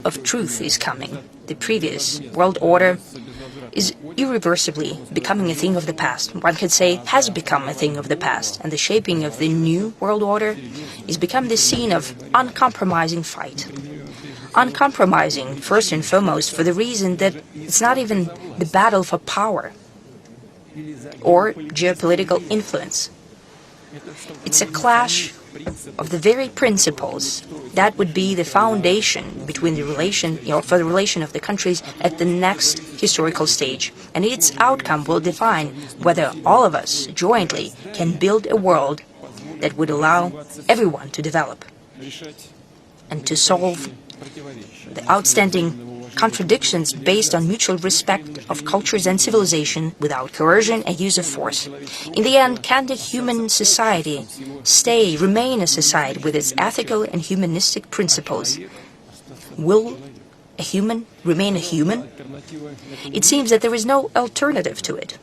of truth is coming. The previous world order is irreversibly becoming a thing of the past. One could say has become a thing of the past, and the shaping of the new world order is become the scene of uncompromising fight. Uncompromising, first and foremost, for the reason that it's not even the battle for power or geopolitical influence. It's a clash of the very principles that would be the foundation between the relation, for the relation of the countries at the next historical stage. And its outcome will define whether all of us jointly can build a world that would allow everyone to develop and to solve the outstanding contradictions based on mutual respect of cultures and civilization without coercion and use of force. In the end, can the human society remain a society with its ethical and humanistic principles? Will a human remain a human? It seems that there is no alternative to it.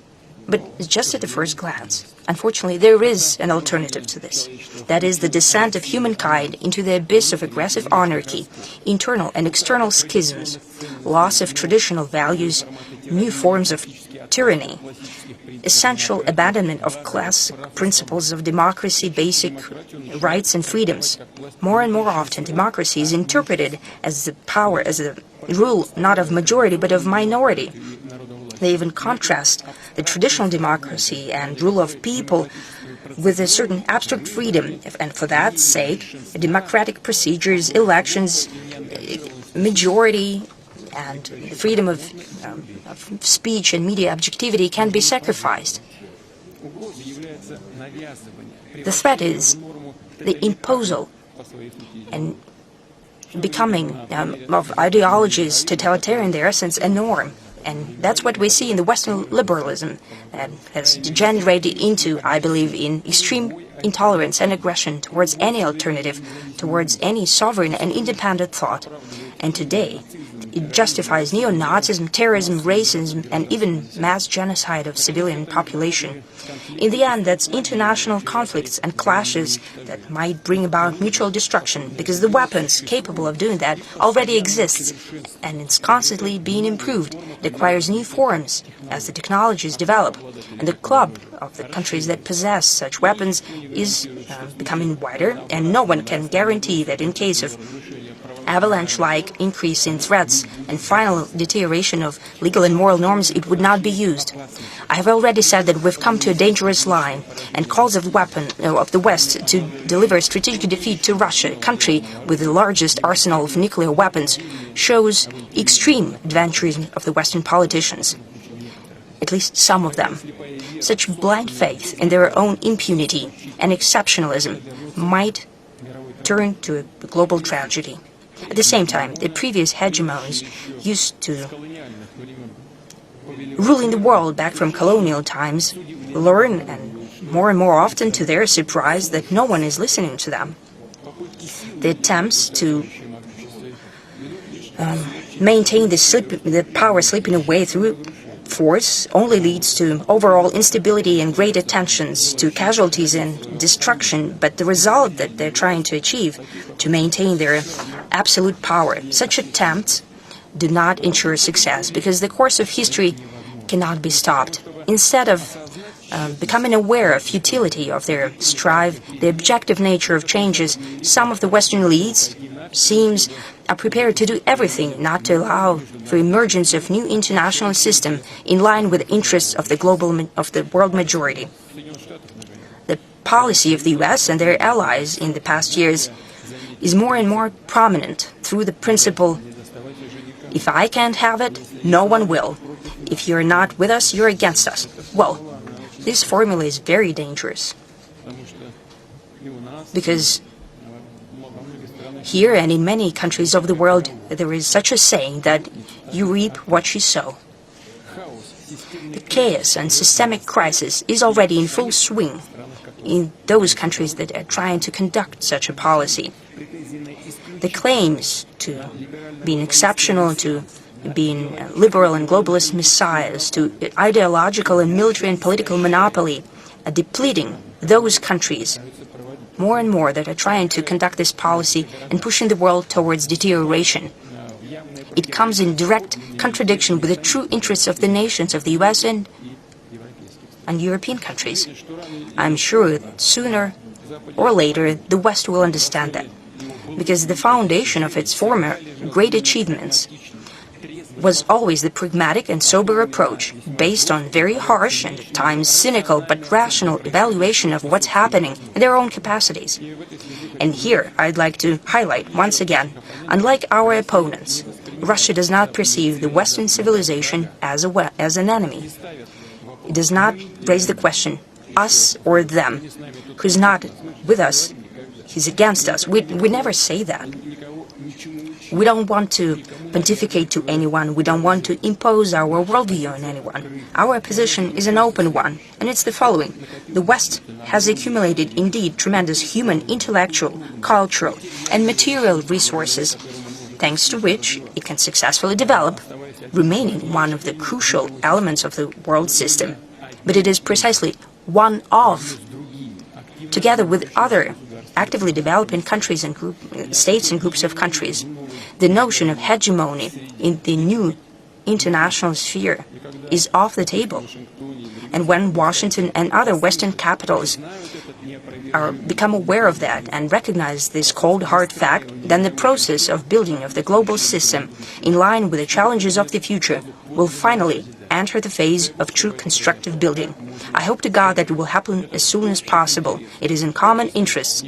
But just at the first glance, unfortunately, there is an alternative to this. That is the descent of humankind into the abyss of aggressive anarchy, internal and external schisms, loss of traditional values, new forms of tyranny, essential abandonment of classic principles of democracy, basic rights and freedoms. More and more often, democracy is interpreted as the power, as a rule not of majority but of minority. They even contrast the traditional democracy and rule of people with a certain abstract freedom, and for that sake, democratic procedures, elections, majority, and the freedom of speech and media objectivity can be sacrificed. The threat is the imposal and becoming of ideologies totalitarian in their essence a norm. And that's what we see in the Western liberalism that has degenerated into, I believe, in extreme intolerance and aggression towards any alternative, towards any sovereign and independent thought. And today, it justifies neo-Nazism, terrorism, racism, and even mass genocide of civilian population. In the end, that's international conflicts and clashes that might bring about mutual destruction, because the weapons capable of doing that already exists, and it's constantly being improved. It acquires new forms as the technologies develop, and the club of the countries that possess such weapons is becoming wider, and no one can guarantee that in case of avalanche-like increase in threats and final deterioration of legal and moral norms, it would not be used. I have already said that we've come to a dangerous line, and calls of the West to deliver strategic defeat to Russia, a country with the largest arsenal of nuclear weapons, shows extreme adventurism of the Western politicians, at least some of them. Such blind faith in their own impunity and exceptionalism might turn to a global tragedy. At the same time, the previous hegemons used to ruling the world back from colonial times learn, and more often to their surprise, that no one is listening to them. The attempts to maintain the power slipping away through force only leads to overall instability and great attentions to casualties and destruction, but the result that they're trying to achieve, to maintain their absolute power, such attempts do not ensure success, because the course of history cannot be stopped. Instead of becoming aware of futility of their strive, the objective nature of changes, some of the Western elites are prepared to do everything not to allow for emergence of new international system in line with the interests of the world majority. The policy of the US and their allies in the past years is more and more prominent through the principle, if I can't have it, no one will. If you're not with us, you're against us. Well, this formula is very dangerous, because here and in many countries of the world, there is such a saying that you reap what you sow. The chaos and systemic crisis is already in full swing in those countries that are trying to conduct such a policy. The claims to being exceptional, to being liberal and globalist messiahs, to ideological and military and political monopoly, are depleting those countries more and more that are trying to conduct this policy and pushing the world towards deterioration. It comes in direct contradiction with the true interests of the nations of the US and European countries. I'm sure that sooner or later the West will understand that, because the foundation of its former great achievements was always the pragmatic and sober approach, based on very harsh and at times cynical but rational evaluation of what's happening in their own capacities. And here I'd like to highlight once again, unlike our opponents, Russia does not perceive the Western civilization as an enemy. It does not raise the question, us or them. Who's not with us, he's against us. We never say that. We don't want to pontificate to anyone. We don't want to impose our worldview on anyone. Our position is an open one, and it's the following. The West has accumulated, indeed, tremendous human, intellectual, cultural, and material resources, thanks to which it can successfully develop, remaining one of the crucial elements of the world system. But it is precisely one of, together with other actively developing countries and states and groups of countries, the notion of hegemony in the new international sphere is off the table. And when Washington and other Western capitals become aware of that and recognize this cold hard fact, then the process of building of the global system in line with the challenges of the future will finally enter the phase of true constructive building. I hope to God that it will happen as soon as possible. It is in common interests.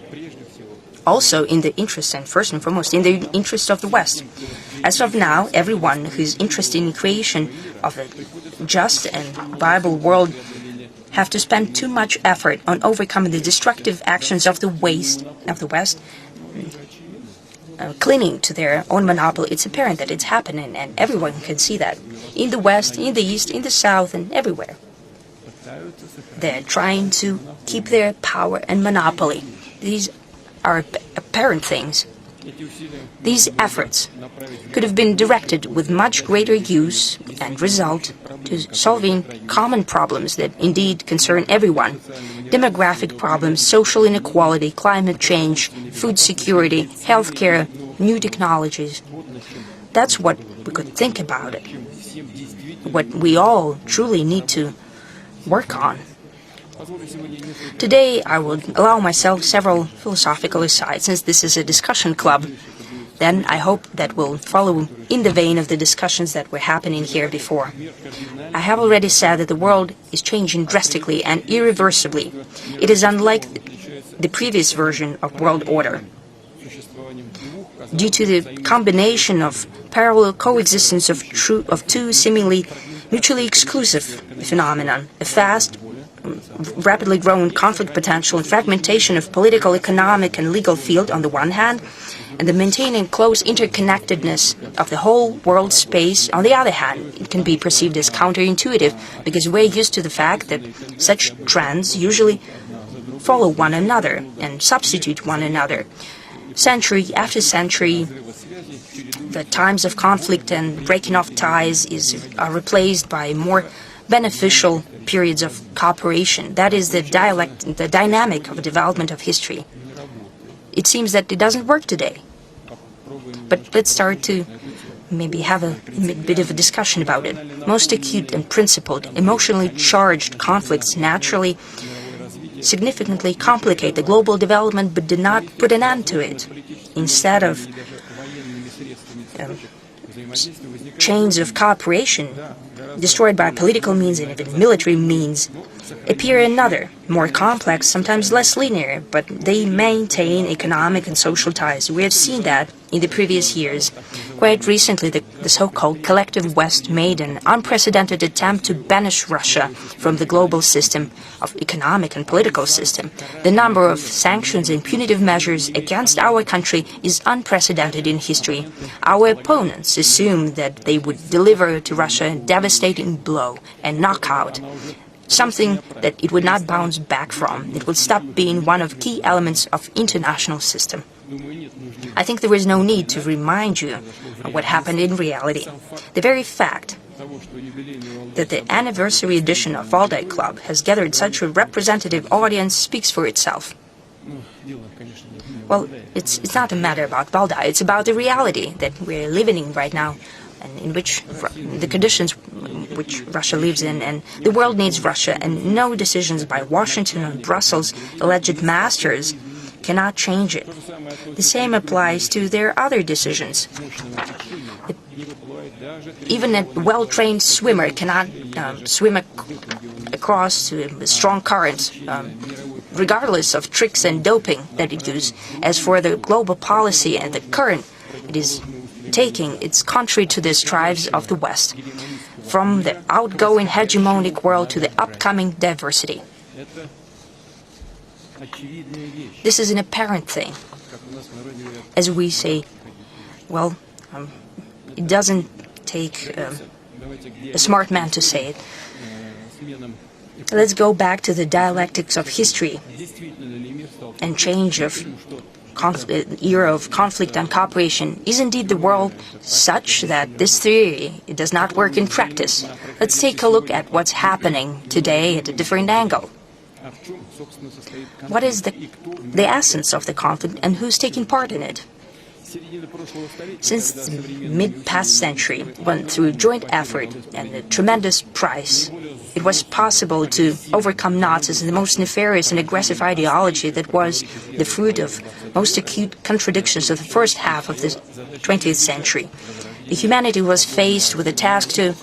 Also in the interest, and first and foremost, in the interest of the West. As of now, everyone who is interested in the creation of a just and viable world have to spend too much effort on overcoming the destructive actions of the West, clinging to their own monopoly. It's apparent that it's happening, and everyone can see that. In the West, in the East, in the South, and everywhere. They're trying to keep their power and monopoly. These are apparent things. These efforts could have been directed with much greater use and result to solving common problems that indeed concern everyone. Demographic problems, social inequality, climate change, food security, healthcare, new technologies. That's what we could think about it. What we all truly need to work on. Today, I will allow myself several philosophical asides, since this is a discussion club. Then I hope that will follow in the vein of the discussions that were happening here before. I have already said that the world is changing drastically and irreversibly. It is unlike the previous version of world order. Due to the combination of parallel coexistence of two seemingly mutually exclusive phenomena, a fast, rapidly growing conflict potential and fragmentation of political, economic, and legal field on the one hand, and the maintaining close interconnectedness of the whole world space on the other hand. It can be perceived as counterintuitive, because we're used to the fact that such trends usually follow one another and substitute one another. Century after century, the times of conflict and breaking off ties are replaced by more beneficial periods of cooperation. That is the dynamic of development of history. It seems that it doesn't work today. But let's start to maybe have a bit of a discussion about it. Most acute and principled, emotionally charged conflicts naturally significantly complicate the global development but did not put an end to it. Instead of chains of cooperation destroyed by political means and even military means, appear another, more complex, sometimes less linear, but they maintain economic and social ties. We have seen that in the previous years. Quite recently, the so-called collective West made an unprecedented attempt to banish Russia from the global system of economic and political system. The number of sanctions and punitive measures against our country is unprecedented in history. Our opponents assumed that they would deliver to Russia a devastating blow and knockout, something that it would not bounce back from. It would stop being one of key elements of international system. I think there is no need to remind you of what happened in reality. The very fact that the anniversary edition of Valdai Club has gathered such a representative audience speaks for itself. Well, it's not a matter about Valdai, it's about the reality that we're living in right now, and in which the conditions which Russia lives in, and the world needs Russia, and no decisions by Washington or Brussels, alleged masters, cannot change it. The same applies to their other decisions. Even a well-trained swimmer cannot swim across strong currents, regardless of tricks and doping that it uses. As for the global policy and the current it is taking, it's contrary to the strives of the West, from the outgoing hegemonic world to the upcoming diversity. This is an apparent thing. As we say, well, it doesn't take a smart man to say it. Let's go back to the dialectics of history and change of era of conflict and cooperation. Is indeed the world such that this theory does not work in practice? Let's take a look at what's happening today at a different angle. What is the essence of the conflict and who's taking part in it? Since the mid-past century, when through joint effort and a tremendous price, it was possible to overcome Nazis and the most nefarious and aggressive ideology that was the fruit of most acute contradictions of the first half of the 20th century. The humanity was faced with a task to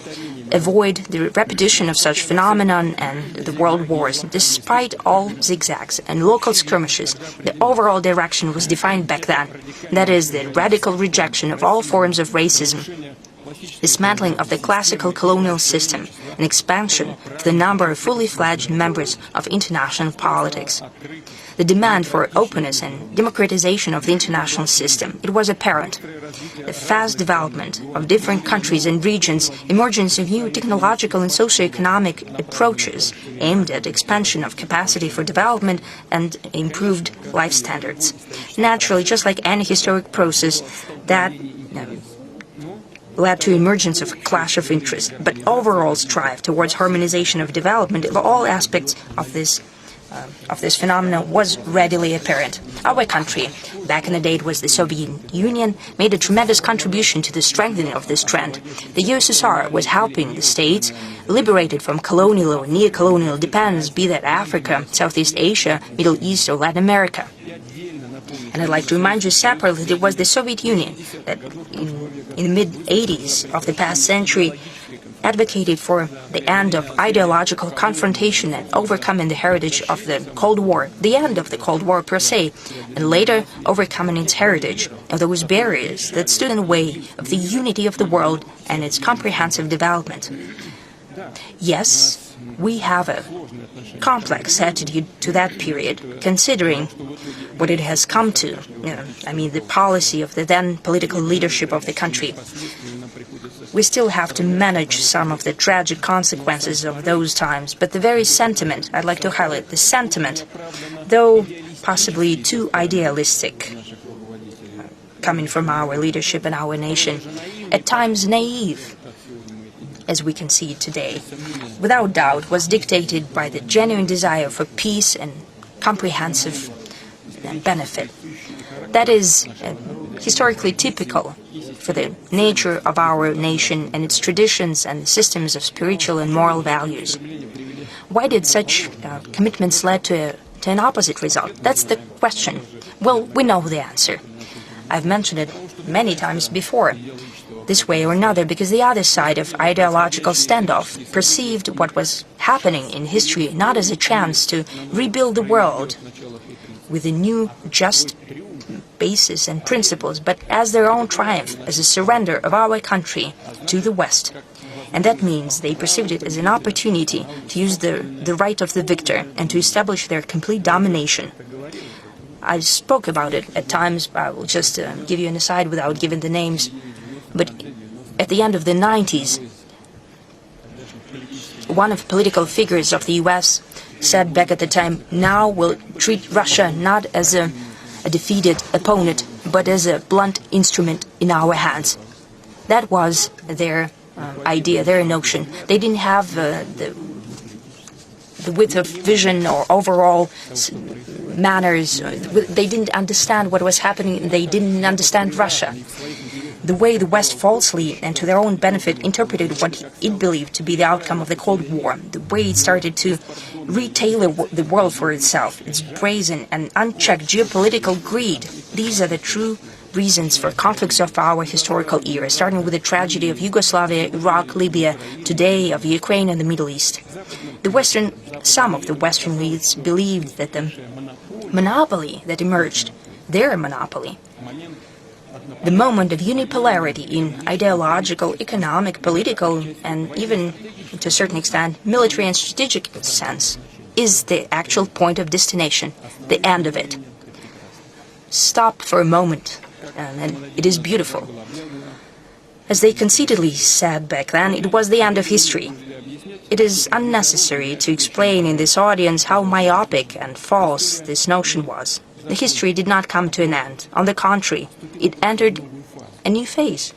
avoid the repetition of such phenomenon and the world wars. Despite all zigzags and local skirmishes, the overall direction was defined back then. That is, the radical rejection of all forms of racism, dismantling of the classical colonial system, and expansion of the number of fully fledged members of international politics. The demand for openness and democratization of the international system, it was apparent. The fast development of different countries and regions, emergence of new technological and socio-economic approaches aimed at expansion of capacity for development and improved life standards. Naturally, just like any historic process, that led to emergence of a clash of interests, but overall strive towards harmonization of development of all aspects of this phenomenon was readily apparent. Our country, back in the day it was the Soviet Union, made a tremendous contribution to the strengthening of this trend. The USSR was helping the states liberated from colonial or neo-colonial dependence, be that Africa, Southeast Asia, Middle East or Latin America. And I'd like to remind you separately that it was the Soviet Union that in the mid-80s of the past century advocated for the end of ideological confrontation and overcoming the heritage of the Cold War, the end of the Cold War per se, and later overcoming its heritage of those barriers that stood in the way of the unity of the world and its comprehensive development. Yes, we have a complex attitude to that period, considering what it has come to, the policy of the then political leadership of the country. We still have to manage some of the tragic consequences of those times, but the very sentiment, I'd like to highlight the sentiment, though possibly too idealistic, coming from our leadership and our nation, at times naive, as we can see today, without doubt was dictated by the genuine desire for peace and comprehensive benefit. That is historically typical for the nature of our nation and its traditions and systems of spiritual and moral values. Why did such commitments lead to an opposite result? That's the question. Well, we know the answer. I've mentioned it many times before, this way or another, because the other side of ideological standoff perceived what was happening in history not as a chance to rebuild the world with a new, just basis and principles, but as their own triumph, as a surrender of our country to the West. And that means they perceived it as an opportunity to use the right of the victor and to establish their complete domination. I spoke about it at times. I will just give you an aside without giving the names. But at the end of the 90s, one of the political figures of the U.S. said back at the time, now we'll treat Russia not as a defeated opponent, but as a blunt instrument in our hands. That was their idea, their notion. They didn't have the the width of vision or overall manners. They didn't understand what was happening. They didn't understand Russia. The way the West falsely and to their own benefit interpreted what it believed to be the outcome of the Cold War, the way it started to retailor the world for itself, its brazen and unchecked geopolitical greed. These are the true reasons for conflicts of our historical era, starting with the tragedy of Yugoslavia, Iraq, Libya, today of Ukraine and the Middle East. Some of the Western elites believed that the monopoly that emerged, their monopoly, the moment of unipolarity in ideological, economic, political, and even, to a certain extent, military and strategic sense, is the actual point of destination, the end of it. Stop for a moment, and it is beautiful. As they conceitedly said back then, it was the end of history. It is unnecessary to explain in this audience how myopic and false this notion was. The history did not come to an end. On the contrary, it entered a new phase.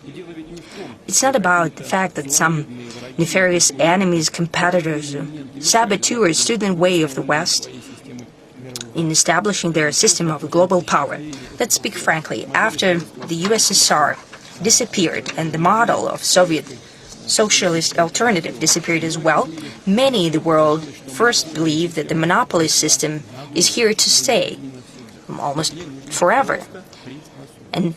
It's not about the fact that some nefarious enemies, competitors, saboteurs stood in the way of the West in establishing their system of global power. Let's speak frankly. After the USSR disappeared and the model of Soviet socialist alternative disappeared as well, many in the world first believed that the monopoly system is here to stay, almost forever, and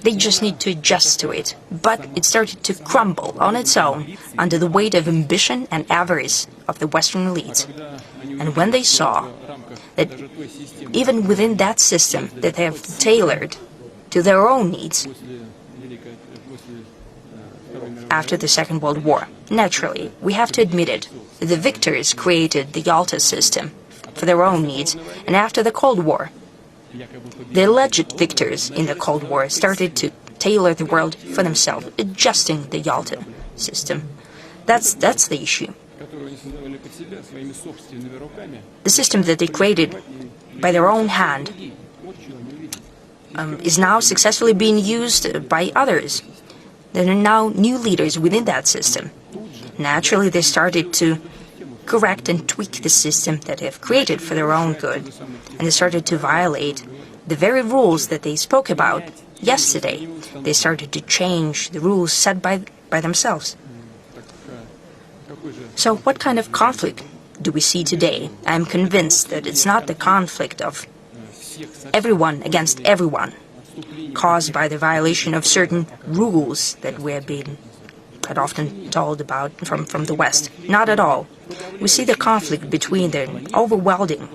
they just need to adjust to it. But it started to crumble on its own under the weight of ambition and avarice of the Western elites. And when they saw that even within that system that they have tailored to their own needs after the Second World War, naturally, we have to admit it, the victors created the Yalta system for their own needs, and after the Cold War, the alleged victors in the Cold War started to tailor the world for themselves, adjusting the Yalta system. That's the issue. The system that they created by their own hand is now successfully being used by others. There are now new leaders within that system. Naturally, they started to correct and tweak the system that they have created for their own good, and they started to violate the very rules that they spoke about yesterday. They started to change the rules set by themselves. So what kind of conflict do we see today? I am convinced that it's not the conflict of everyone against everyone, caused by the violation of certain rules that we have been quite often told about from the West. Not at all. We see the conflict between the overwhelming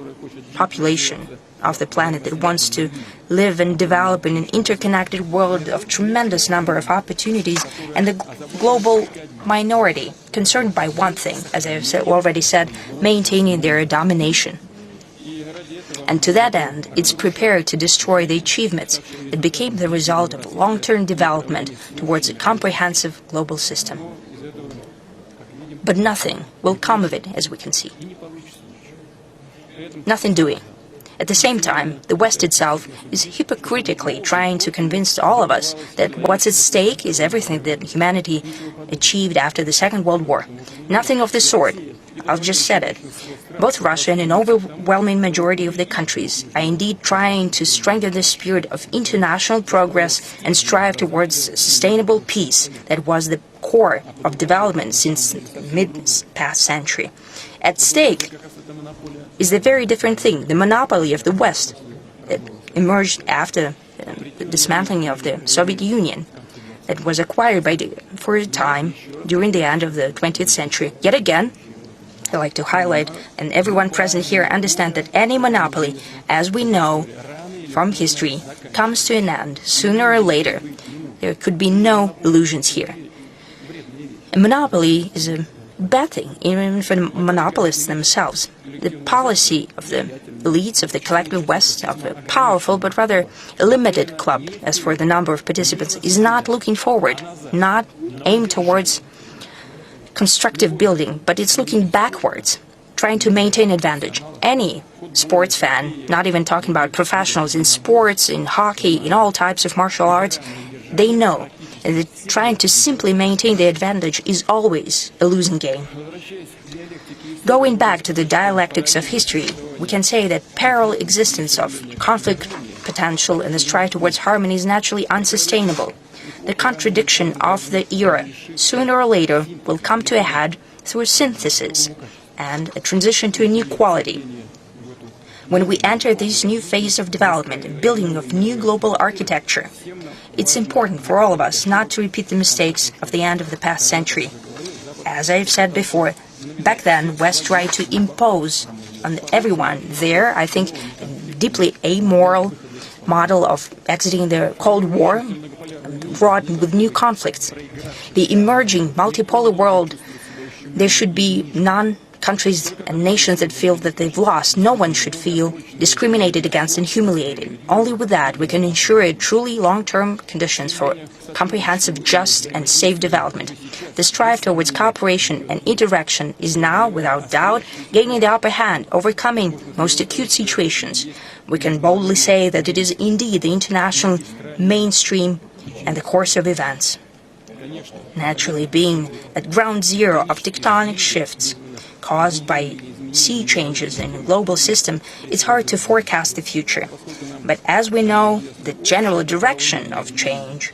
population of the planet that wants to live and develop in an interconnected world of tremendous number of opportunities, and the global minority concerned by one thing, as I have already said, maintaining their domination. And to that end, it's prepared to destroy the achievements that became the result of long-term development towards a comprehensive global system. But nothing will come of it, as we can see. Nothing doing. At the same time, the West itself is hypocritically trying to convince all of us that what's at stake is everything that humanity achieved after the Second World War. Nothing of the sort. I've just said it. Both Russia and an overwhelming majority of the countries are indeed trying to strengthen the spirit of international progress and strive towards sustainable peace that was the core of development since the mid-past century. At stake is a very different thing, the monopoly of the West that emerged after the dismantling of the Soviet Union, that was acquired for a time during the end of the 20th century. Yet again, I like to highlight, and everyone present here understand that any monopoly, as we know from history, comes to an end sooner or later. There could be no illusions here. A monopoly is a bad thing, even for the monopolists themselves. The policy of the elites of the collective West, of a powerful but rather a limited club, as for the number of participants, is not looking forward, not aimed towards constructive building, but it's looking backwards, trying to maintain advantage. Any sports fan, not even talking about professionals in sports, in hockey, in all types of martial arts, they know that trying to simply maintain the advantage is always a losing game. Going back to the dialectics of history, we can say that parallel existence of conflict potential and the strive towards harmony is naturally unsustainable. The contradiction of the era, sooner or later, will come to a head through a synthesis and a transition to inequality. When we enter this new phase of development, building of new global architecture, it's important for all of us not to repeat the mistakes of the end of the past century. As I've said before, back then, West tried to impose on everyone there, I think, a deeply amoral model of exiting the Cold War, brought with new conflicts. The emerging multipolar world, there should be countries and nations that feel that they've lost. No one should feel discriminated against and humiliated. Only with that we can ensure a truly long-term conditions for comprehensive, just and safe development. The strive towards cooperation and interaction is now, without doubt, gaining the upper hand, overcoming most acute situations. We can boldly say that it is indeed the international mainstream and the course of events. Naturally, being at ground zero of tectonic shifts caused by sea changes in the global system, it's hard to forecast the future. But as we know, the general direction of change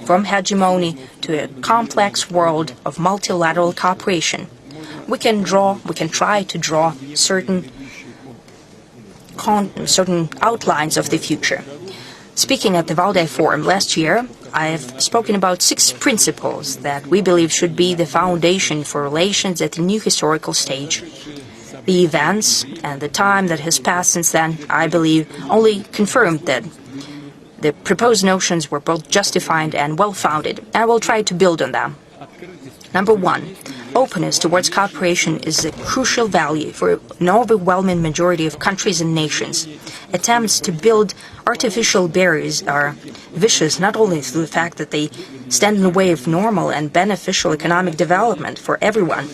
from hegemony to a complex world of multilateral cooperation, we can try to draw certain outlines of the future. Speaking at the Valdai Forum last year, I have spoken about 6 principles that we believe should be the foundation for relations at the new historical stage. The events and the time that has passed since then, I believe, only confirmed that the proposed notions were both justified and well-founded, and I will try to build on them. Number 1. Openness towards cooperation is a crucial value for an overwhelming majority of countries and nations. Attempts to build artificial barriers are vicious not only through the fact that they stand in the way of normal and beneficial economic development for everyone.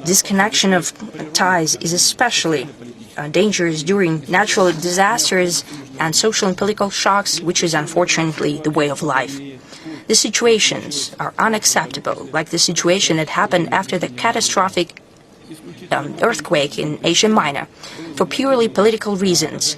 Disconnection of ties is especially dangerous during natural disasters and social and political shocks, which is unfortunately the way of life. The situations are unacceptable, like the situation that happened after the catastrophic earthquake in Asia Minor. For purely political reasons,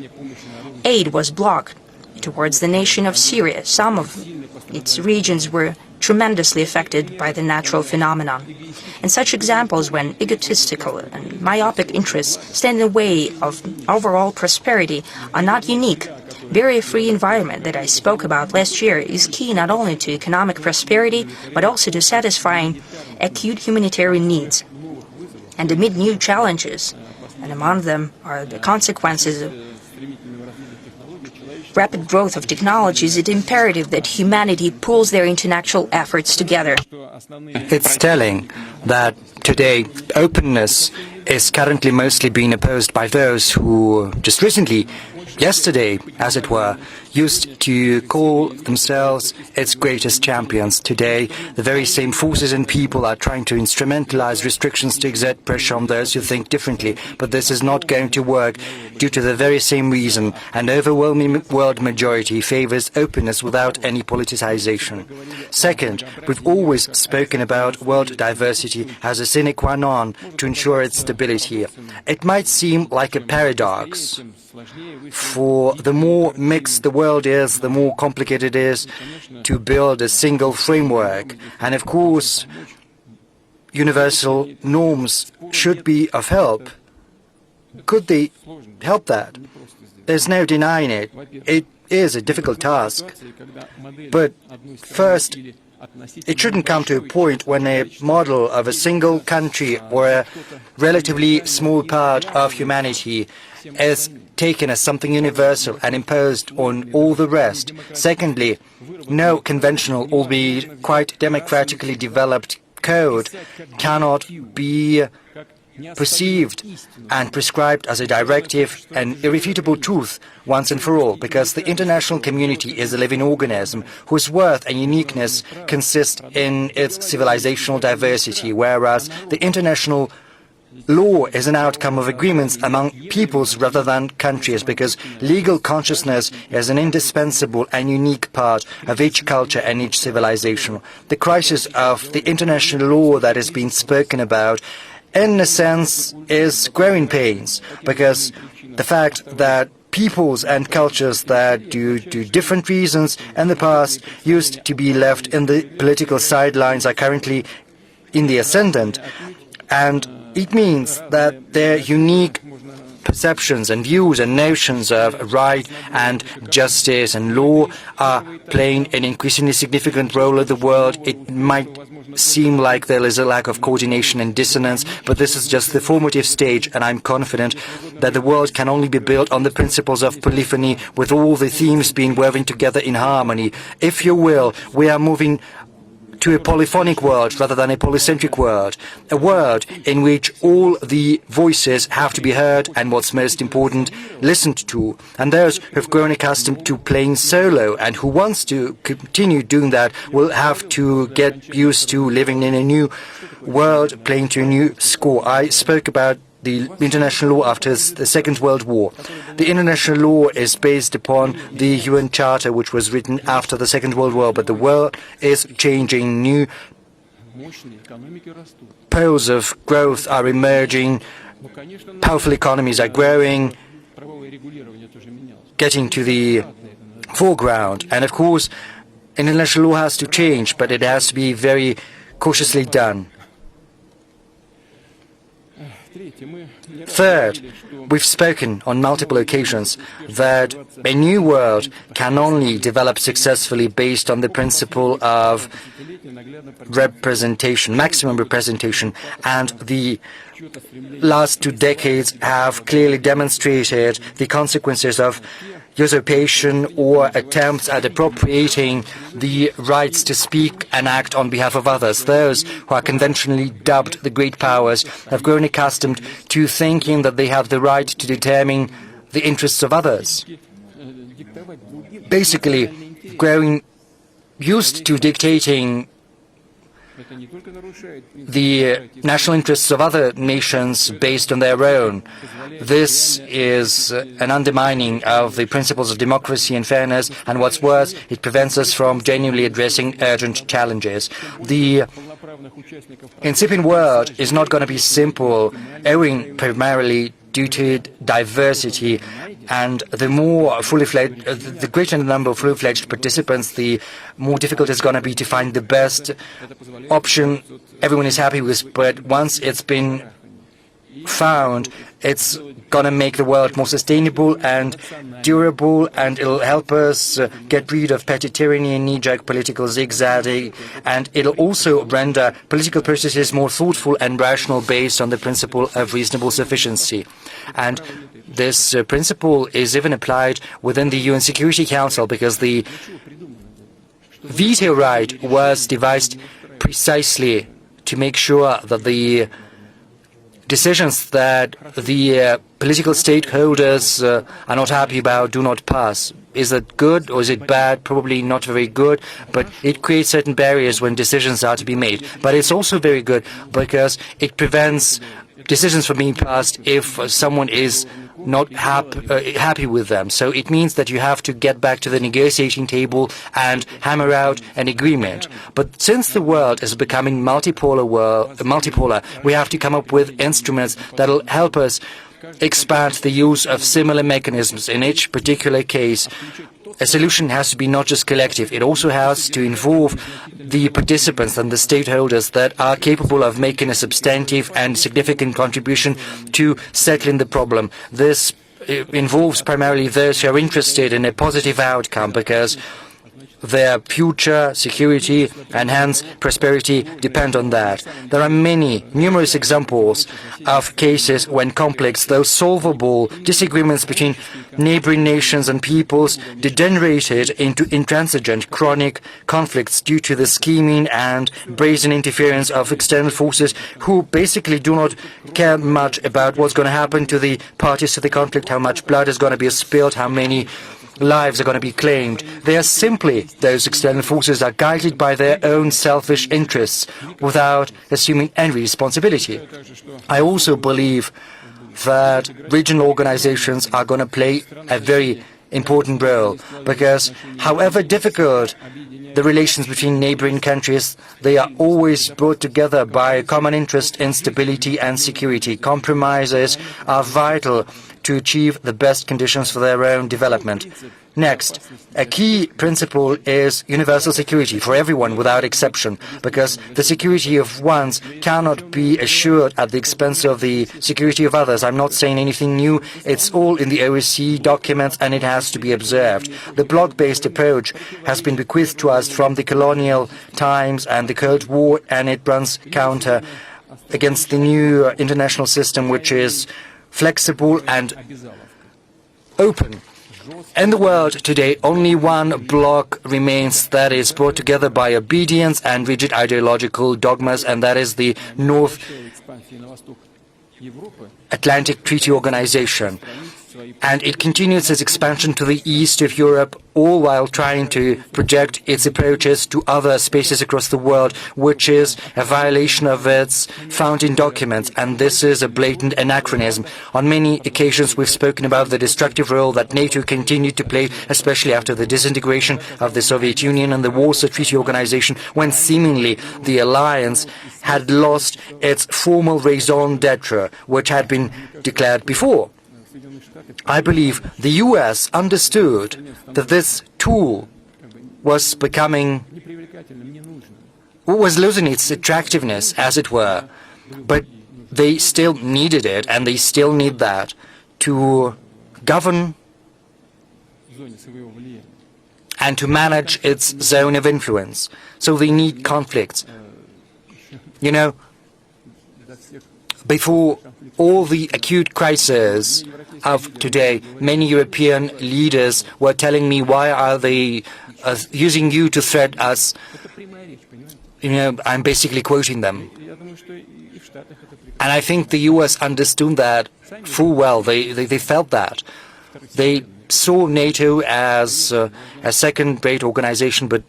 aid was blocked towards the nation of Syria. Some of its regions were tremendously affected by the natural phenomenon. And such examples, when egotistical and myopic interests stand in the way of overall prosperity, are not unique. Barrier-free environment that I spoke about last year is key not only to economic prosperity, but also to satisfying acute humanitarian needs. And amid new challenges, and among them are the consequences of rapid growth of technologies, it's imperative that humanity pulls their intellectual efforts together. It's telling that today openness is currently mostly being opposed by those who just recently, yesterday, as it were, used to call themselves its greatest champions. Today, the very same forces and people are trying to instrumentalize restrictions to exert pressure on those who think differently. But this is not going to work due to the very same reason. An overwhelming world majority favors openness without any politicization. Second, we've always spoken about world diversity as a sine qua non to ensure its stability. It might seem like a paradox. For the more mixed the world is, the more complicated it is to build a single framework. And of course, universal norms should be of help. Could they help that? There's no denying it. It is a difficult task. But first, it shouldn't come to a point when a model of a single country or a relatively small part of humanity is taken as something universal and imposed on all the rest. Secondly, no conventional, albeit quite democratically developed code cannot be perceived and prescribed as a directive and irrefutable truth once and for all, because the international community is a living organism whose worth and uniqueness consist in its civilizational diversity, whereas the international law is an outcome of agreements among peoples rather than countries, because legal consciousness is an indispensable and unique part of each culture and each civilization. The crisis of the international law that is being spoken about in a sense, is growing pains, because the fact that peoples and cultures that, due to different reasons in the past, used to be left in the political sidelines are currently in the ascendant. And it means that their unique perceptions and views and notions of right and justice and law are playing an increasingly significant role in the world. It might seem like there is a lack of coordination and dissonance, but this is just the formative stage, and I'm confident that the world can only be built on the principles of polyphony, with all the themes being woven together in harmony. If you will, we are moving to a polyphonic world rather than a polycentric world, a world in which all the voices have to be heard and, what's most important, listened to. And those who have grown accustomed to playing solo and who wants to continue doing that will have to get used to living in a new world, playing to a new score. I spoke about the international law after the Second World War. The international law is based upon the UN Charter, which was written after the Second World War, but the world is changing. New poles of growth are emerging, powerful economies are growing, getting to the foreground. And of course, international law has to change, but it has to be very cautiously done. Third, we've spoken on multiple occasions that a new world can only develop successfully based on the principle of representation, maximum representation, and the last 2 decades have clearly demonstrated the consequences of usurpation or attempts at appropriating the rights to speak and act on behalf of others. Those who are conventionally dubbed the great powers have grown accustomed to thinking that they have the right to determine the interests of others. Basically, growing used to dictating the national interests of other nations based on their own. This is an undermining of the principles of democracy and fairness, and what's worse, it prevents us from genuinely addressing urgent challenges. The incipient world is not going to be simple, owing primarily due to diversity, and the more fully-fledged, the greater the number of fully-fledged participants, the more difficult it's going to be to find the best option everyone is happy with. But once it's been found, it's going to make the world more sustainable and durable, and it'll help us get rid of petty tyranny and knee-jerk political zigzagging, and it'll also render political processes more thoughtful and rational based on the principle of reasonable sufficiency. And this principle is even applied within the UN Security Council, because the veto right was devised precisely to make sure that the decisions that the political stakeholders are not happy about do not pass. Is it good or is it bad? Probably not very good, but it creates certain barriers when decisions are to be made. But it's also very good because it prevents decisions from being passed if someone is not happy with them. So it means that you have to get back to the negotiating table and hammer out an agreement. But since the world is becoming multipolar, we have to come up with instruments that will help us expand the use of similar mechanisms. In each particular case, a solution has to be not just collective, it also has to involve the participants and the stakeholders that are capable of making a substantive and significant contribution to settling the problem. This involves primarily those who are interested in a positive outcome, because their future, security, and hence prosperity depend on that. There are numerous examples of cases when complex, though solvable, disagreements between neighboring nations and peoples degenerated into intransigent, chronic conflicts due to the scheming and brazen interference of external forces who basically do not care much about what's going to happen to the parties to the conflict, how much blood is going to be spilled, how many lives are going to be claimed. They are simply, those external forces are guided by their own selfish interests without assuming any responsibility. I also believe that regional organizations are going to play a very important role, because however difficult the relations between neighboring countries, they are always brought together by a common interest in stability and security. Compromises are vital to achieve the best conditions for their own development. Next, a key principle is universal security for everyone without exception, because the security of ones cannot be assured at the expense of the security of others. I'm not saying anything new. It's all in the OSCE documents and it has to be observed. The bloc-based approach has been bequeathed to us from the colonial times and the Cold War, and it runs counter against the new international system, which is flexible and open. In the world today, only one bloc remains that is brought together by obedience and rigid ideological dogmas, and that is the North Atlantic Treaty Organization. And it continues its expansion to the east of Europe, all while trying to project its approaches to other spaces across the world, which is a violation of its founding documents. And this is a blatant anachronism. On many occasions, we've spoken about the destructive role that NATO continued to play, especially after the disintegration of the Soviet Union and the Warsaw Treaty Organization, when seemingly the alliance had lost its formal raison d'etre, which had been declared before. I believe the US understood that this tool was losing its attractiveness, as it were, but they still needed it, and they still need that to govern and to manage its zone of influence. So they need conflicts. You know, before all the acute crises of today, many European leaders were telling me, why are they using you to threat us? You know, I'm basically quoting them. And I think the US understood that full well. They felt that. They saw NATO as a second-rate organization, but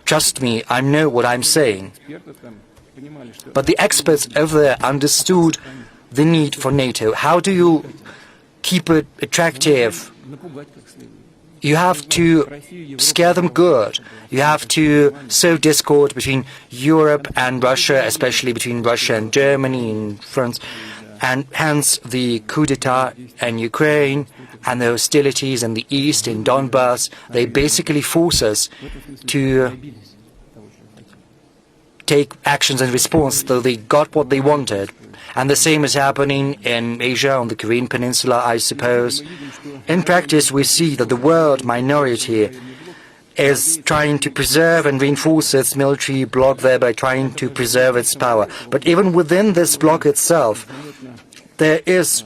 trust me, I know what I'm saying. But the experts over there understood the need for NATO. How do you keep it attractive? You have to scare them good. You have to sow discord between Europe and Russia, especially between Russia and Germany and France, and hence the coup d'etat in Ukraine and the hostilities in the east, in Donbass. They basically force us to take actions in response, though they got what they wanted. And the same is happening in Asia, on the Korean Peninsula, I suppose. In practice, we see that the world minority is trying to preserve and reinforce its military bloc, thereby trying to preserve its power. But even within this bloc itself, there is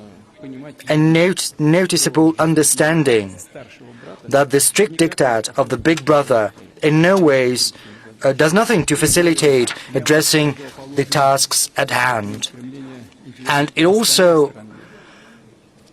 a noticeable understanding that the strict diktat of the big brother in no ways does nothing to facilitate addressing the tasks at hand. And it also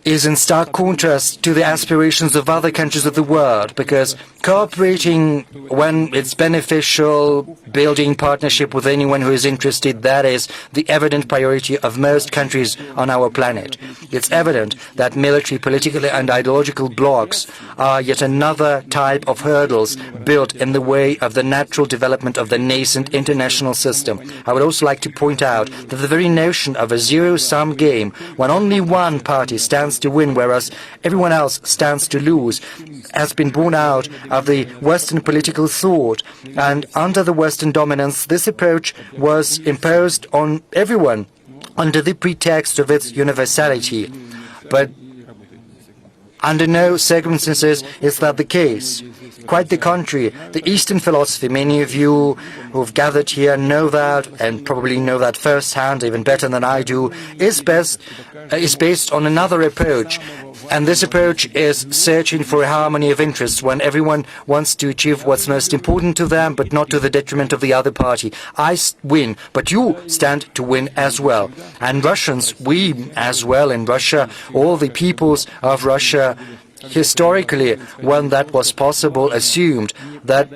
is in stark contrast to the aspirations of other countries of the world, because cooperating when it's beneficial, building partnership with anyone who is interested, that is the evident priority of most countries on our planet. It's evident that military, political and ideological blocs are yet another type of hurdles built in the way of the natural development of the nascent international system. I would also like to point out that the very notion of a zero-sum game, when only one party stands to win, whereas everyone else stands to lose, has been born out of the Western political thought. And under the Western dominance, this approach was imposed on everyone under the pretext of its universality. But under no circumstances is that the case. Quite the contrary. The Eastern philosophy, many of you who've gathered here know that, and probably know that firsthand, even better than I do, is based on another approach. And this approach is searching for a harmony of interests, when everyone wants to achieve what's most important to them, but not to the detriment of the other party. I win, but you stand to win as well. And Russians, we as well in Russia, all the peoples of Russia historically, when that was possible, assumed that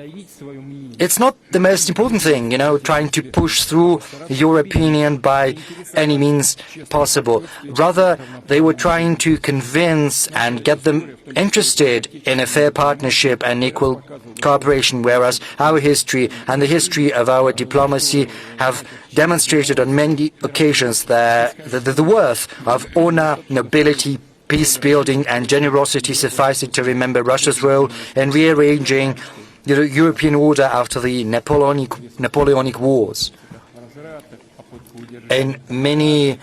it's not the most important thing, trying to push through your opinion by any means possible. Rather, they were trying to convince and get them interested in a fair partnership and equal cooperation, whereas our history and the history of our diplomacy have demonstrated on many occasions the worth of honor, nobility, peace-building and generosity. Suffice it to remember Russia's role in rearranging the European order after the Napoleonic Wars. In many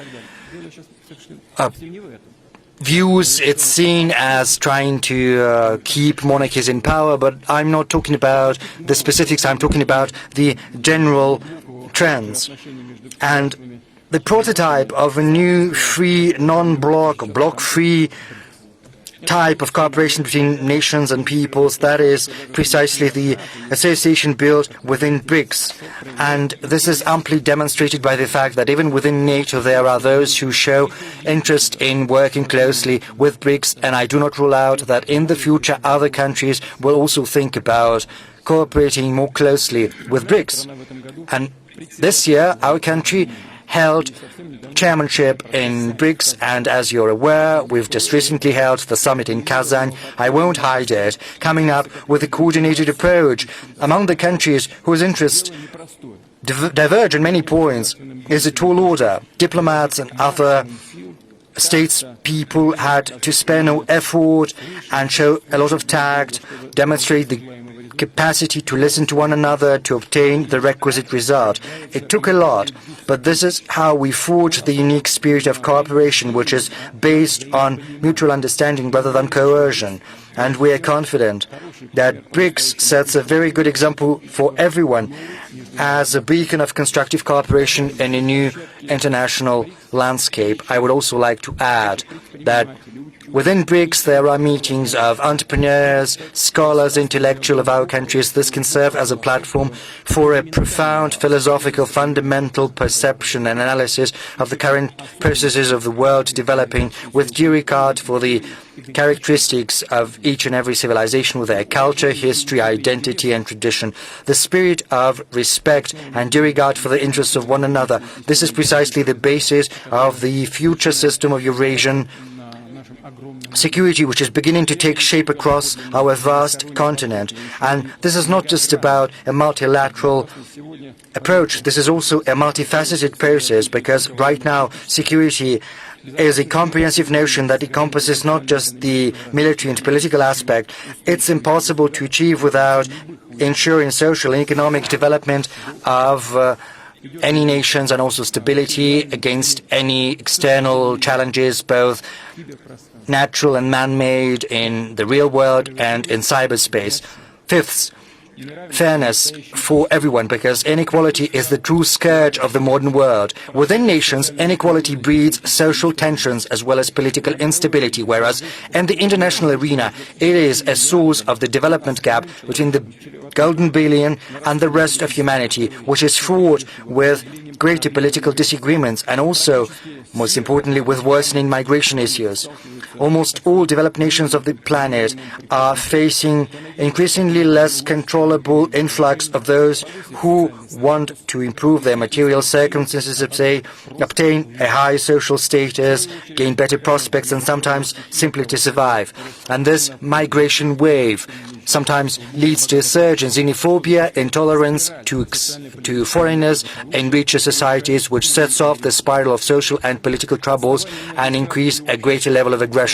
views, it's seen as trying to keep monarchies in power, but I'm not talking about the specifics, I'm talking about the general trends. And the prototype of a new free, non-bloc, bloc-free type of cooperation between nations and peoples, that is precisely the association built within BRICS. And this is amply demonstrated by the fact that even within NATO there are those who show interest in working closely with BRICS, and I do not rule out that in the future other countries will also think about cooperating more closely with BRICS. And this year our country held chairmanship in BRICS, and as you're aware, we've just recently held the summit in Kazan. I won't hide it, coming up with a coordinated approach among the countries whose interests diverge on many points is a tall order. Diplomats and other statespeople had to spare no effort and show a lot of tact, demonstrate the capacity to listen to one another to obtain the requisite result. It took a lot, but this is how we forge the unique spirit of cooperation, which is based on mutual understanding rather than coercion. And we are confident that BRICS sets a very good example for everyone as a beacon of constructive cooperation in a new international landscape. I would also like to add that within BRICS, there are meetings of entrepreneurs, scholars, intellectuals of our countries. This can serve as a platform for a profound philosophical, fundamental perception and analysis of the current processes of the world developing, with due regard for the characteristics of each and every civilization with their culture, history, identity and tradition. The spirit of respect and due regard for the interests of one another. This is precisely the basis of the future system of Eurasian security, which is beginning to take shape across our vast continent. And this is not just about a multilateral approach. This is also a multifaceted process, because right now security is a comprehensive notion that encompasses not just the military and political aspect. It's impossible to achieve without ensuring social and economic development of any nations, and also stability against any external challenges, both natural and man-made, in the real world and in cyberspace. Fifth, fairness for everyone, because inequality is the true scourge of the modern world. Within nations, inequality breeds social tensions as well as political instability, whereas in the international arena, it is a source of the development gap between the golden billion and the rest of humanity, which is fraught with greater political disagreements and also, most importantly, with worsening migration issues. Almost all developed nations of the planet are facing increasingly less controllable influx of those who want to improve their material circumstances, say, obtain a high social status, gain better prospects, and sometimes simply to survive. And this migration wave sometimes leads to a surge in xenophobia, intolerance to foreigners in richer societies, which sets off the spiral of social and political troubles and increase a greater level of aggression.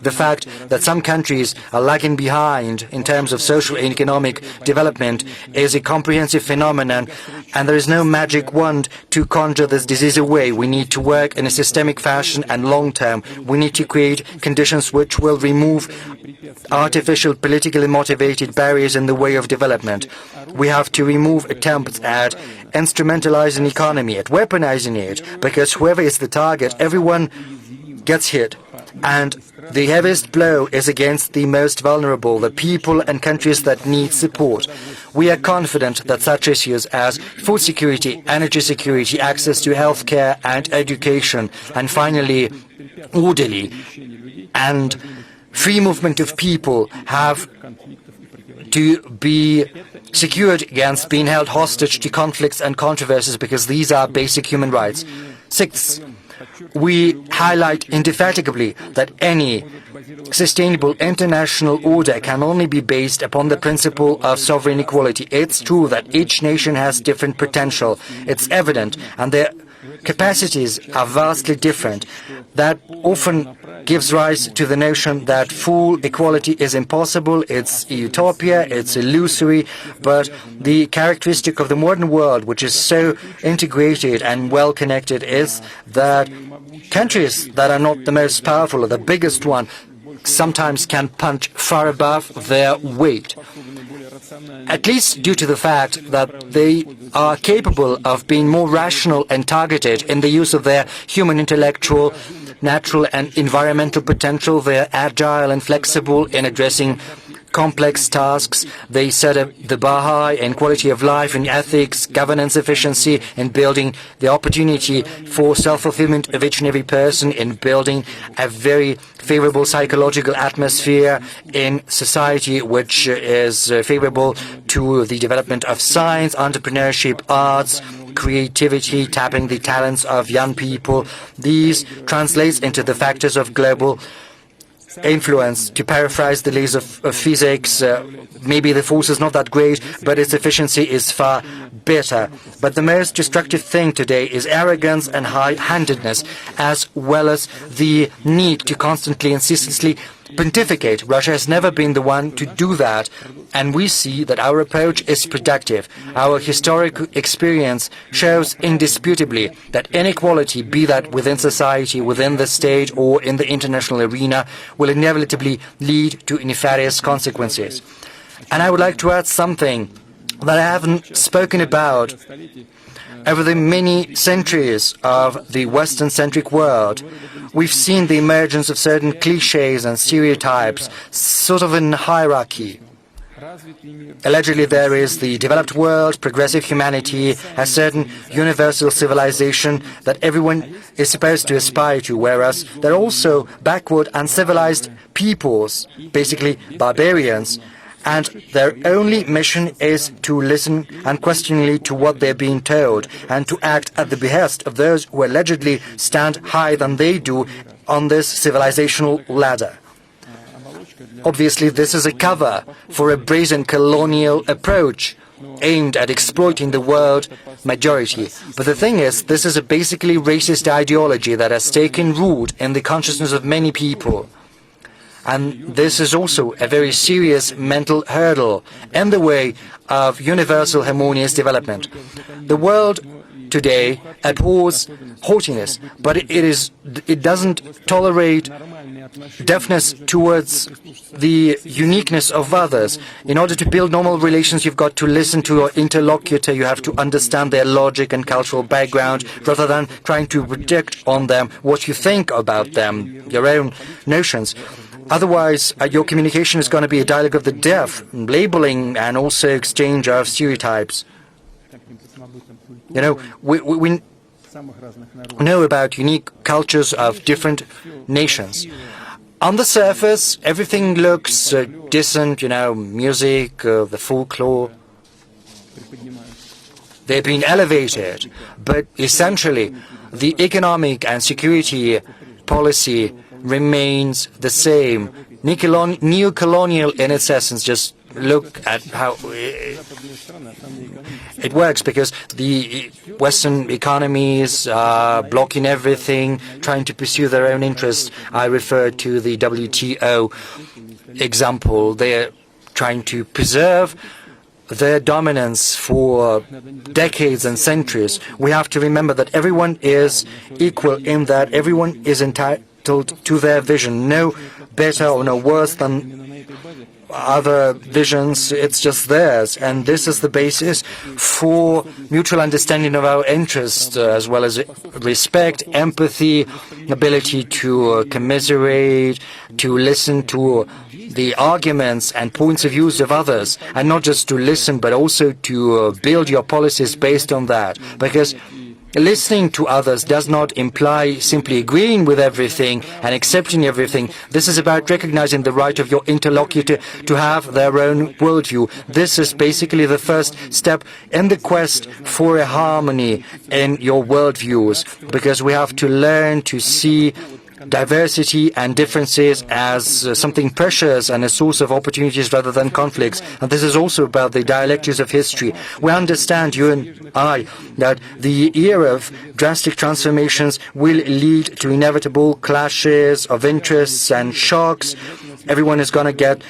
The fact that some countries are lagging behind in terms of social and economic development is a comprehensive phenomenon, and there is no magic wand to conjure this disease away. We need to work in a systemic fashion and long term. We need to create conditions which will remove artificial, politically motivated barriers in the way of development. We have to remove attempts at instrumentalizing economy, at weaponizing it, because whoever is the target, everyone gets hit. And the heaviest blow is against the most vulnerable, the people and countries that need support. We are confident that such issues as food security, energy security, access to healthcare and education, and finally, orderly and free movement of people have to be secured against being held hostage to conflicts and controversies, because these are basic human rights. Sixth, we highlight indefatigably that any sustainable international order can only be based upon the principle of sovereign equality. It's true that each nation has different potential. It's evident, and their capacities are vastly different. That often gives rise to the notion that full equality is impossible, it's a utopia, it's illusory, but the characteristic of the modern world, which is so integrated and well connected, is that countries that are not the most powerful or the biggest one sometimes can punch far above their weight, at least due to the fact that they are capable of being more rational and targeted in the use of their human intellectual, natural and environmental potential. They're agile and flexible in addressing complex tasks. They set up the bar high in quality of life, in ethics, governance efficiency, in building the opportunity for self-fulfillment of each and every person, in building a very favorable psychological atmosphere in society which is favorable to the development of science, entrepreneurship, arts, creativity, tapping the talents of young people. These translates into the factors of global influence. To paraphrase the laws of physics, maybe the force is not that great, but its efficiency is far better. But the most destructive thing today is arrogance and high-handedness, as well as the need to constantly and ceaselessly pontificate. Russia has never been the one to do that, and we see that our approach is productive. Our historic experience shows indisputably that inequality, be that within society, within the state, or in the international arena, will inevitably lead to nefarious consequences. And I would like to add something that I haven't spoken about. Over the many centuries of the Western-centric world, we've seen the emergence of certain cliches and stereotypes, sort of in hierarchy. Allegedly, there is the developed world, progressive humanity, a certain universal civilization that everyone is supposed to aspire to, whereas there are also backward, uncivilized peoples, basically barbarians, and their only mission is to listen unquestioningly to what they're being told and to act at the behest of those who allegedly stand higher than they do on this civilizational ladder. Obviously, this is a cover for a brazen colonial approach aimed at exploiting the world majority. But the thing is, this is a basically racist ideology that has taken root in the consciousness of many people. And this is also a very serious mental hurdle in the way of universal harmonious development. The world today abhors haughtiness, but it doesn't tolerate deafness towards the uniqueness of others. In order to build normal relations, you've got to listen to your interlocutor, you have to understand their logic and cultural background, rather than trying to project on them what you think about them, your own notions. Otherwise, your communication is going to be a dialogue of the deaf, labeling and also exchange of stereotypes. You know, we know about unique cultures of different nations. On the surface, everything looks decent, you know, music, the folklore. They've been elevated, but essentially, the economic and security policy remains the same. Neo-colonial in its essence. Just look at how it works, because the Western economies are blocking everything, trying to pursue their own interests. I refer to the WTO example. They're trying to preserve their dominance for decades and centuries. We have to remember that everyone is equal in that everyone is entitled to their vision, no better or no worse than other visions. It's just theirs, and this is the basis for mutual understanding of our interests, as well as respect, empathy, ability to commiserate, to listen to the arguments and points of views of others, and not just to listen but also to build your policies based on that, because listening to others does not imply simply agreeing with everything and accepting everything. This is about recognizing the right of your interlocutor to have their own worldview. This is basically the first step in the quest for a harmony in your worldviews, because we have to learn to see diversity and differences as something precious and a source of opportunities rather than conflicts. And this is also about the dialectics of history. We understand, you and I, that the era of drastic transformations will lead to inevitable clashes of interests and shocks. Everyone is going to get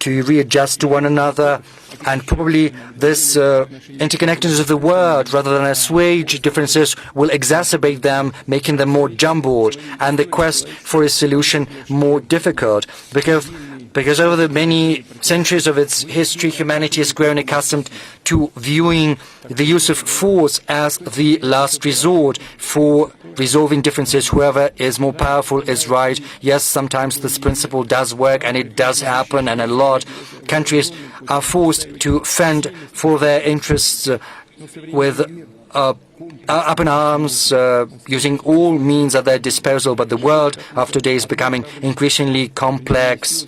to readjust to one another, and probably this interconnectedness of the world, rather than assuage differences, will exacerbate them, making them more jumbled, and the quest for a solution more difficult. Because over the many centuries of its history, humanity has grown accustomed to viewing the use of force as the last resort for resolving differences. Whoever is more powerful is right. Yes, sometimes this principle does work, and it does happen, and a lot. Countries are forced to fend for their interests with up in arms, using all means at their disposal. But the world of today is becoming increasingly complex.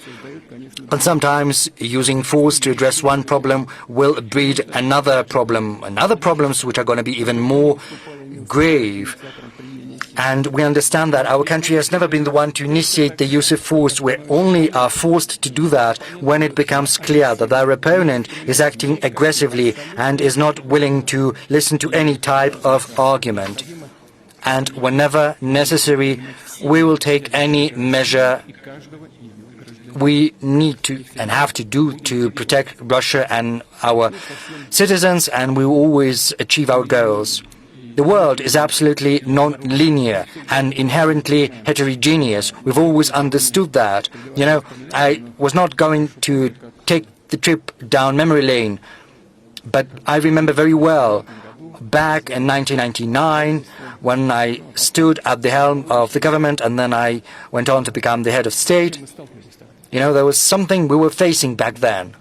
And sometimes using force to address one problem will breed another problems which are going to be even more grave. And we understand that our country has never been the one to initiate the use of force. We only are forced to do that when it becomes clear that our opponent is acting aggressively and is not willing to listen to any type of argument. And whenever necessary, we will take any measure we need to and have to do to protect Russia and our citizens, and we will always achieve our goals. The world is absolutely non-linear and inherently heterogeneous. We've always understood that. You know, I was not going to take the trip down memory lane, but I remember very well back in 1999 when I stood at the helm of the government and then I went on to become the head of state. You know, there was something we were facing back then.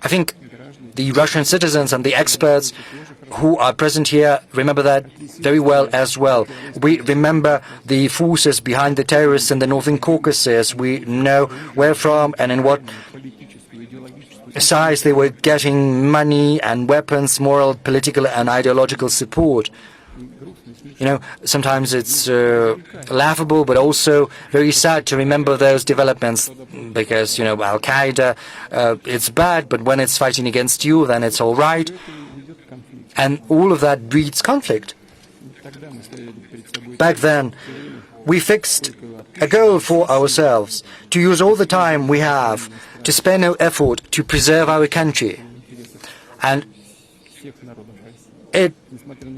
I think the Russian citizens and the experts who are present here remember that very well as well. We remember the forces behind the terrorists in the Northern Caucasus. We know where from and in what size they were getting money and weapons, moral, political and ideological support. You know, sometimes it's laughable, but also very sad to remember those developments because, you know, Al-Qaeda, it's bad, but when it's fighting against you, then it's all right. And all of that breeds conflict. Back then, we fixed a goal for ourselves to use all the time we have to spare no effort to preserve our country. And it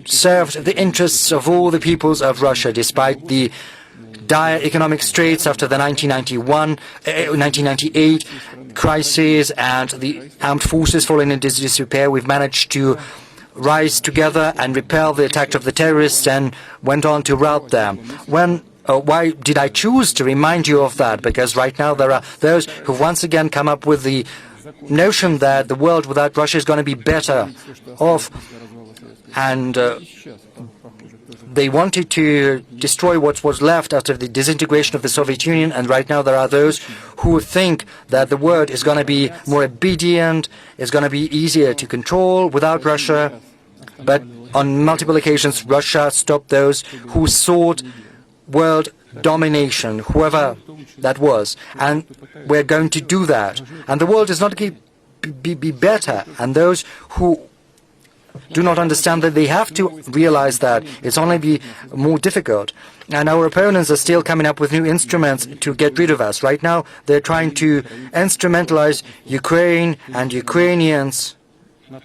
served the interests of all the peoples of Russia, despite the dire economic straits after the 1998 crisis and the armed forces falling into disrepair. We've managed to rise together and repel the attack of the terrorists and went on to rout them. Why did I choose to remind you of that? Because right now there are those who once again come up with the notion that the world without Russia is going to be better off. And they wanted to destroy what was left after the disintegration of the Soviet Union, and right now there are those who think that the world is going to be more obedient, is going to be easier to control without Russia. But on multiple occasions, Russia stopped those who sought world domination, whoever that was. And we're going to do that. And the world is not going to be better. And those who do not understand that they have to realize that it's only be more difficult. And our opponents are still coming up with new instruments to get rid of us. Right now, they're trying to instrumentalize Ukraine and Ukrainians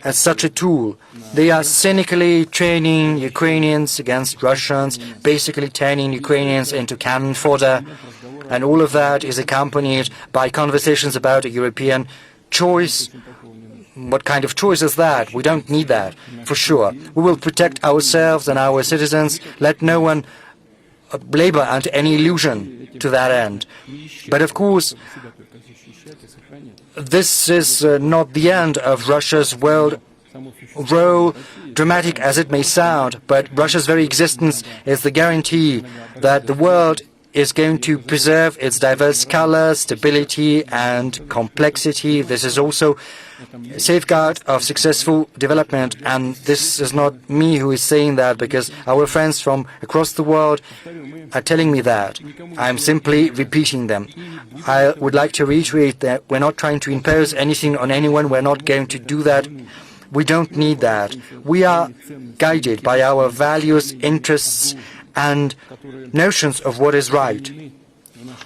as such a tool. They are cynically training Ukrainians against Russians, basically turning Ukrainians into cannon fodder. And all of that is accompanied by conversations about a European choice. What kind of choice is that? We don't need that, for sure. We will protect ourselves and our citizens. Let no one labor under any illusion to that end. But of course, this is not the end of Russia's world role, dramatic as it may sound, but Russia's very existence is the guarantee that the world is going to preserve its diverse colors, stability and complexity. This is also a safeguard of successful development, and this is not me who is saying that, because our friends from across the world are telling me that. I'm simply repeating them. I would like to reiterate that we're not trying to impose anything on anyone. We're not going to do that. We don't need that. We are guided by our values, interests and notions of what is right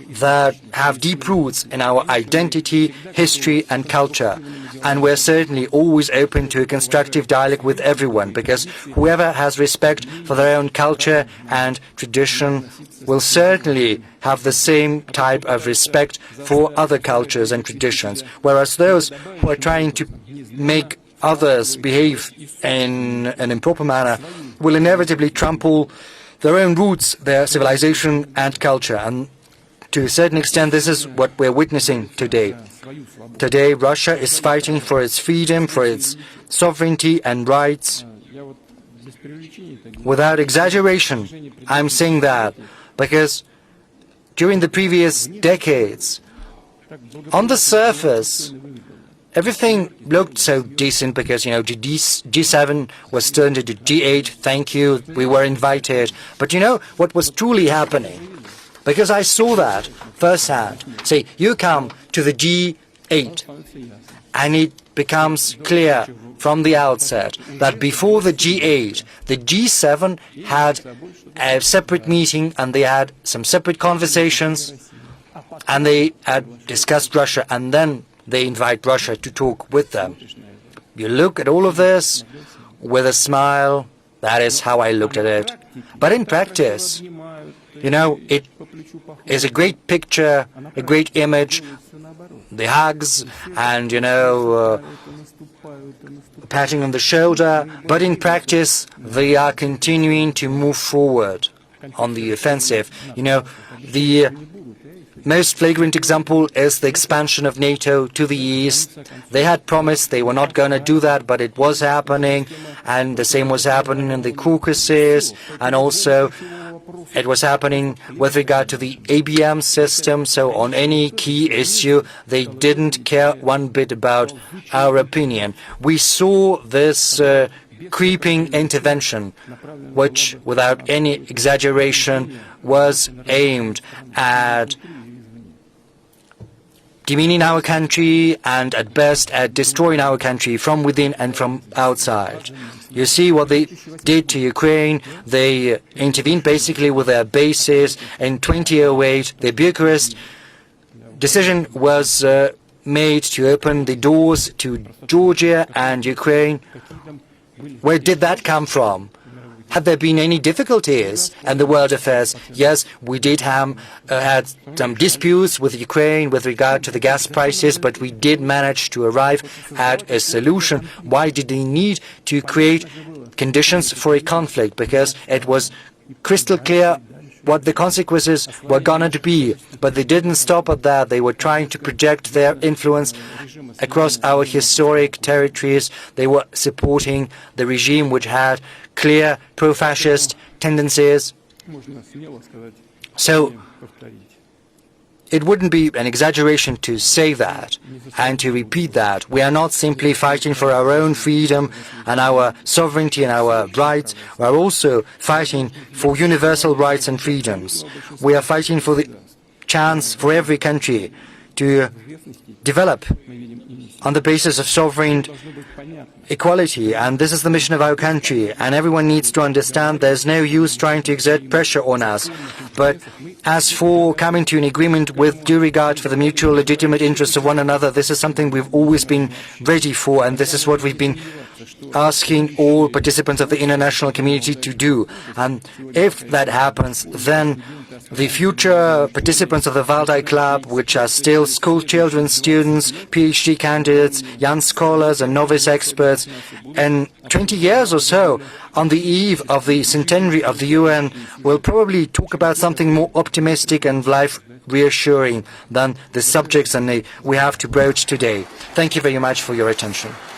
that have deep roots in our identity, history and culture. And we're certainly always open to a constructive dialogue with everyone, because whoever has respect for their own culture and tradition will certainly have the same type of respect for other cultures and traditions, whereas those who are trying to make others behave in an improper manner will inevitably trample their own roots, their civilization and culture. And to a certain extent, this is what we're witnessing today. Today, Russia is fighting for its freedom, for its sovereignty and rights. Without exaggeration, I'm saying that because during the previous decades, on the surface, everything looked so decent because, the G7 was turned into G8, thank you, we were invited. But what was truly happening? Because I saw that firsthand. Say, you come to the G8, and it becomes clear from the outset that before the G8, the G7 had a separate meeting, and they had some separate conversations, and they had discussed Russia, and then they invite Russia to talk with them. You look at all of this with a smile. That is how I looked at it. But in practice, it is a great picture, a great image, the hugs and, patting on the shoulder. But in practice, they are continuing to move forward on the offensive. The most flagrant example is the expansion of NATO to the east. They had promised they were not going to do that, but it was happening, and the same was happening in the Caucasus, and also it was happening with regard to the ABM system. So on any key issue, they didn't care one bit about our opinion. We saw this creeping intervention, which, without any exaggeration, was aimed at demeaning our country and, at best, at destroying our country from within and from outside. You see what they did to Ukraine. They intervened basically with their bases. In 2008, the Bucharest decision was made to open the doors to Georgia and Ukraine. Where did that come from? Had there been any difficulties in the world affairs? Yes, we did had some disputes with Ukraine with regard to the gas prices, but we did manage to arrive at a solution. Why did they need to create conditions for a conflict? Because it was crystal clear what the consequences were going to be. But they didn't stop at that. They were trying to project their influence across our historic territories. They were supporting the regime which had clear pro-fascist tendencies. So it wouldn't be an exaggeration to say that and to repeat that. We are not simply fighting for our own freedom and our sovereignty and our rights. We are also fighting for universal rights and freedoms. We are fighting for the chance for every country to develop on the basis of sovereign equality, and this is the mission of our country, and everyone needs to understand there's no use trying to exert pressure on us. But as for coming to an agreement with due regard for the mutual legitimate interests of one another, this is something we've always been ready for, and this is what we've been asking all participants of the international community to do. And if that happens, then the future participants of the Valdai Club, which are still school children, students, PhD candidates, young scholars and novice experts, in 20 years or so, on the eve of the centenary of the UN, will probably talk about something more optimistic and life-reassuring than the subjects we have to broach today. Thank you very much for your attention.